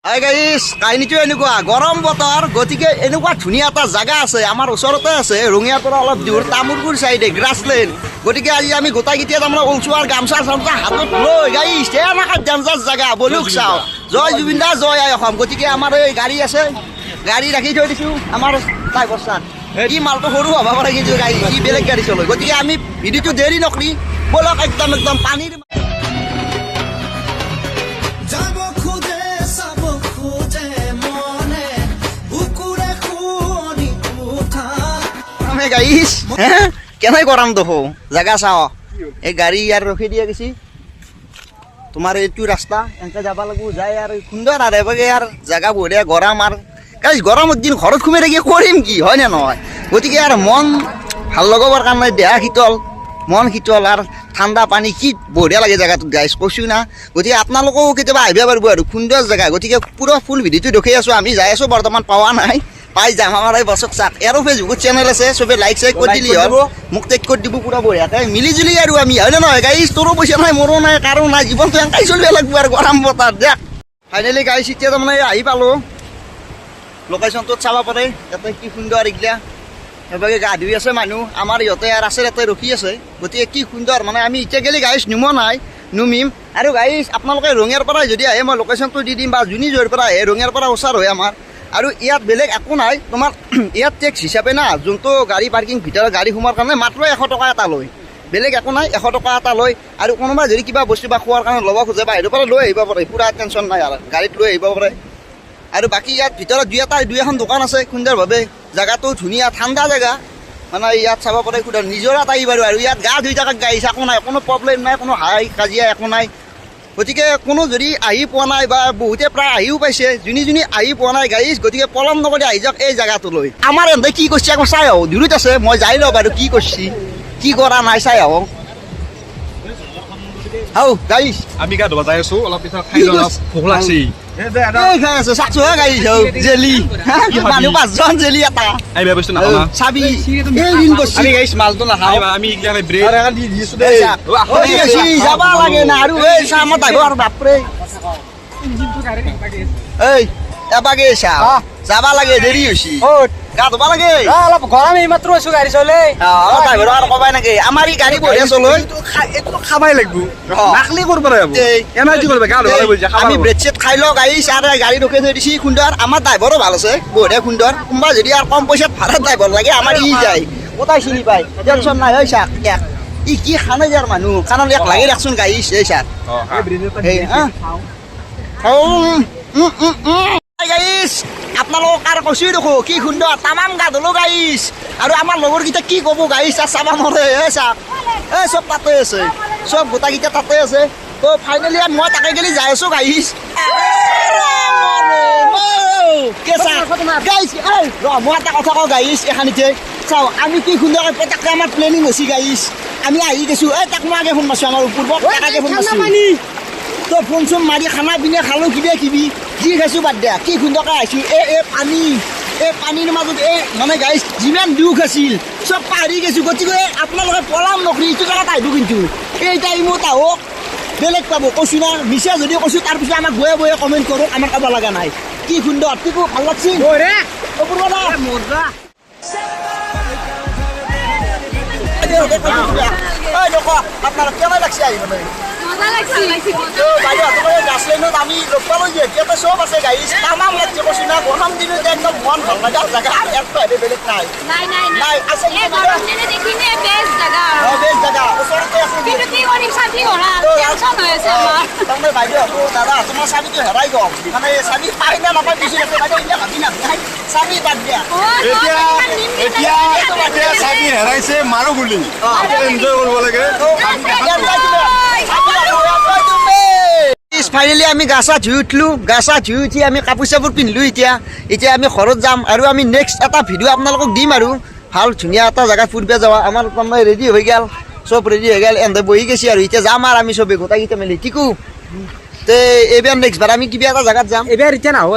Hi guys, কাহিনীটো এনেকুৱা গৰম বতৰ, গতিকে এনেকুৱা ধুনীয়া এটা জাগা আছে আমাৰ ওচৰতে আছে, ৰঙিয়াৰ পৰা অলপ দূৰ তামোলপুৰ চাইডে গ্ৰাছলেণ্ড। গতিকে আজি আমি গোটাইকেইটা তাৰমানে ওলছো আৰু গামচা চামচা হাতত লৈ গাইছ এনেকুৱা ডেঞ্জাৰ জাগা বলুক চাওঁ। জয় জুবিন দা, জয় আই অসম। গতিকে আমাৰ এই গাড়ী আছে, গাড়ী ৰাখি থৈ দিছোঁ আমাৰ ড্ৰাইভাৰ চান। ই মালটো সৰু হ'ব পাৰে কিন্তু গাড়ী ই বেলেগ গাড়ী চলাই। গতিকে আমি ভিডিঅ'টো দেৰি নকৰি বলক একদম পানীৰ গাইছ কেনে কৰাম দেখো জাগা চাওঁ। এই গাড়ী ইয়াৰ ৰখি দিয়া গৈছি, তোমাৰ এইটো ৰাস্তা এনেকৈ যাব লাগিব, যাই আৰু সুন্দৰ আৰু এবাগে আৰু জাগা বঢ়িয়া গৰম। আৰু গাইছ গৰমৰ দিন ঘৰত সোমাই থাকি কৰিম কি, হয়নে নহয়? গতিকে আৰু মন ভাল লগাবৰ কাৰণে দেহা শীতল, মন শীতল আৰু ঠাণ্ডা পানী কি বঢ়িয়া লাগে জেগাটোত গাইছ, কৈছোঁ না। গতিকে আপোনালোকেও কেতিয়াবা আহিব পাৰিব আৰু সুন্দৰ জেগা। গতিকে পুৰা ফুল ভিডিঅ'টো দেখুৱাই আছোঁ, আমি যাই আছোঁ, বৰ্তমান পোৱা নাই, পাই যাম। আমাৰ এই বছক চাক আৰু ফেচবুকত চেনেল আছে, চবে লাইক চাইক কৰি দিলি হ'ল, মোক টেগ কৰি দিব পুৰা বঢ়িয়াকৈ মিলি জুলি আৰু আমি, হয়নে নহয় গাইছ? তোৰো পইচা নাই, মোৰো নাই, কাৰো নাই, জীৱনটো এনেকৈ চলিব লাগিব আৰু গৰম বতাৰ দেখ। ফাইনেলি গাইছ এতিয়া তাৰমানে আহি পালোঁ লোকেশ্যনটোত, চাব পাৰে ইয়াতে কি সুন্দৰ এইগিলা। এবাগে গা ধুই আছে মানুহ, আমাৰ ইহঁতে আৰু আছে ইয়াতে ৰখি আছে। গতিকে কি সুন্দৰ, মানে আমি এতিয়া গেলি গাইছ নুমো নাই, নুমিম। আৰু গাইছ আপোনালোকে ৰঙিয়াৰ পৰাই যদি আহে মই লোকেশ্যনটো দি দিম, বা যোনী য'ৰ পৰা আহে ৰঙিয়াৰ পৰা ওচৰ হয় আমাৰ। আৰু ইয়াত বেলেগ একো নাই, তোমাৰ ইয়াত টেক্স হিচাপে না, যোনটো গাড়ী পাৰ্কিং ভিতৰত গাড়ী সোমোৱাৰ কাৰণে মাত্ৰ 100 টকা এটা লয়, বেলেগ একো নাই, 100 টকা এটা লয়। আৰু কোনোবাই যদি কিবা বস্তু বা খোৱাৰ কাৰণে ল'ব খোজে বাহিৰৰ পৰা লৈ আহিব পাৰে, পুৰা টেনশ্যন নাই আৰু গাড়ীত লৈ আহিব পাৰে। আৰু বাকী ইয়াত ভিতৰত দুই এখন দোকান আছে সুন্দৰভাৱে, জেগাটো ধুনীয়া ঠাণ্ডা জেগা, মানে ইয়াত চাব পাৰে সুন্দৰ নিজৰা টাই বাৰু। আৰু ইয়াত গা ধুই থাকাত গাইছ একো নাই, কোনো প্ৰব্লেম নাই, কোনো হাই কাজিয়া একো নাই। গতিকে কোনো যদি আহি পোৱা নাই বা বহুতে প্ৰায় আহিও পাইছে, যোনী আহি পোৱা নাই গাইছ, গতিকে পলম নকৰি আহি যাওক এই জেগাটোলৈ। আমাৰ এহঁতে কি কৰিছে আকৌ চাই আহোঁ, দূৰত আছে, মই যাই লওঁ বাৰু কি কৰিছে কি কৰা নাই চাই আহোঁ। হাও গাইছ আমি গা ধুব যাই আছো, অলপ পিছত খাই লওঁ, ভোক লাগছি। খাই আছো চাকছো হে গাইছ জেলি, মানুহ 5জন জেলি এটা আহিবা বস্তু নাখাওঁ না চাবি দিন কৰিছে। আমি গাইছ মালটো নাখাওঁ, আমি এইগিলা ব্ৰেড দি দিছো দে। যাবা লাগে না আৰু এই চামত আহিব আৰু বাপৰে। এই এবাগে চাহ যাবা লাগে, দেৰি হৈছে, গা ধুবা লাগে। অলপ গৰম এইমাত্ৰ আছো গাড়ী চলে ড্ৰাইভাৰক আৰু কবাই নেকি, আমাৰ ই গাড়ী বঢ়িয়া চলে, এইটো খাবাই লাগিব, নাকলি কৰিব লাগিব, এনাৰ্জি কৰিব গা ধুব লাগিব। আমি ব্ৰেড চেট খাই লওঁ গাইছ, আৰু গাড়ী ৰখি থৈ দিছি সুন্দৰ। আমাৰ ড্ৰাইভাৰো ভাল আছে, বঢ়িয়া সুন্দৰ। কোনোবা যদি আৰু কম পইচাত ভাড়াত ড্ৰাইভাৰ লাগে আমাৰ ই যায়, কোটাই চিনি পায়, টেনশ্যন নাই। হয় চাক ই কি খানে যাৰ মানুহ কাৰণ ইয়াক লাগে দেখোন গাইছ। এই চাক গাইছ আপোনালোকক আৰু কৈছোঁ দেখো কি সুন্দৰ তামাম গা ধুলো গাইছ। আৰু আমাৰ লগৰকেইটা কি ক'ব গাইছ, আৰু চাবা নৰে। এই চাক এই চব তাতে আছে, চব গোটাকেইটা তাতে আছে। তো ফাইনেলি মই তাকে গেলি যাই আছোঁ গাইছ। গাইছ মই এটা কথা কওঁ গাইছ, এখানিতে চাওঁ আমি কি সুন্দৰকৈ পটককৈ আমাৰ প্লেনিং হৈছে গাইছ। আমি আহি গৈছোঁ, এই তাক মই আগে ফোন মাৰিছোঁ, আমাৰ পূৰ্বত তাকে ফোন মাৰিছোঁ। তো ফোন চোন মাৰি খানা পিনা খালোঁ, কিবা কিবি যি খাইছোঁ বাদ দিয়া, কি সুন্দৰকৈ আহিছোঁ। এই পানীৰ মাজত এই মানে গাইছ যিমান দুখ আছিল চব পাহৰি গৈছোঁ। গতিকে আপোনালোকে পলাম নকৰি এইটো জেগাত আহিব, কিন্তু এই টাইমত আহক, বেলেগ পাব। কৈছোঁ না মিছা যদিও কৈছোঁ, তাৰপিছত আমাক বয়ে বয়ে কমেণ্ট কৰক, আমাৰ ক'ব লগা নাই। কি সুন্দৰ, টিকু ভাল লাগছি আপনার কেমন লাগছে আহি মানে গাছলাইনত আমি লগ পালো যিহেতু চব আছে গাইছ তামাম লাগছে। কৈছো না গৰম দিনত একদম মন ভাল লগা জাগা আৰু বেলেগ নাই নাই আছে বেষ্ট জাগা ওচৰতে আছে। তাৰমানে বাইদেউ দাদা তোমাৰ চাবিটো হেৰাই গ'ল, মানে চাবি পাই না নাপাই বেছি আছে বাইদেউ, এতিয়া ভাবি নাপাই চাবি বাদ দিয়া। এতিয়া চাবি হেৰাইছে মাৰো বুলি এনজয় কৰিব লাগে। ফাইনেলি আমি গা চা ধুই উঠিলোঁ, গা চা ধুই উঠি আমি কাপোৰ চাপোৰ পিন্ধিলোঁ। এতিয়া আমি ঘৰত যাম, আৰু আমি নেক্সট এটা ভিডিঅ' আপোনালোকক দিম, আৰু ভাল ধুনীয়া এটা জেগাত ফুৰিব যাওঁ। আমাৰ তাৰমানে ৰেডি হৈ গ'ল, চব ৰেডি হৈ গ'ল, এনে বহি গৈছে। আৰু এতিয়া যাম আৰু আমি চবেই গোটাইকেইটা মেলি টিকু তে এইবাৰ নেক্সট বাৰ আমি কিবা এটা জেগাত যাম। এবাৰ এতিয়া নাহো,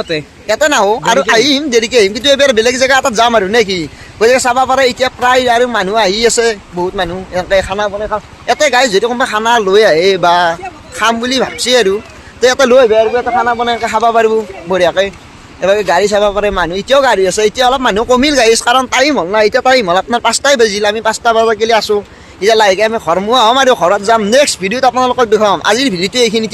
ইয়াতে নাহোঁ আৰু আহিম দেৰিকৈ আহিম, কিন্তু এইবাৰ বেলেগ জেগা এটাত যাম আৰু নে কি। গতিকে চাব পাৰে এতিয়া প্ৰায় আৰু মানুহ আহি আছে, বহুত মানুহ এনেকৈ খানা বনাই খাওঁ। ইয়াতে গাইছ যদি কোনোবা খানা লৈ আহে বা খাম বুলি ভাবছে আৰু তে এটা লৈ আহিব পাৰিব, এটা খানা বনাই খাব পাৰিব বঢ়িয়াকৈ। এবাৰ গাড়ী চাব পাৰে মানুহ, এতিয়াও গাড়ী আছে, এতিয়া অলপ মানুহ কমিল গাড়ী, কাৰণ টাইম হ'ল না, এতিয়া টাইম হ'ল আপোনাৰ 5টাই বাজিল, আমি 5টা বজাত গেলি আছোঁ। এতিয়া লাহেকৈ আমি ঘৰমুৱা হ'ম আৰু ঘৰত যাম। নেক্সট ভিডিঅ'ত আপোনালোকক দেখুৱাম। আজিৰ ভিডিঅ'টো এইখিনিতে।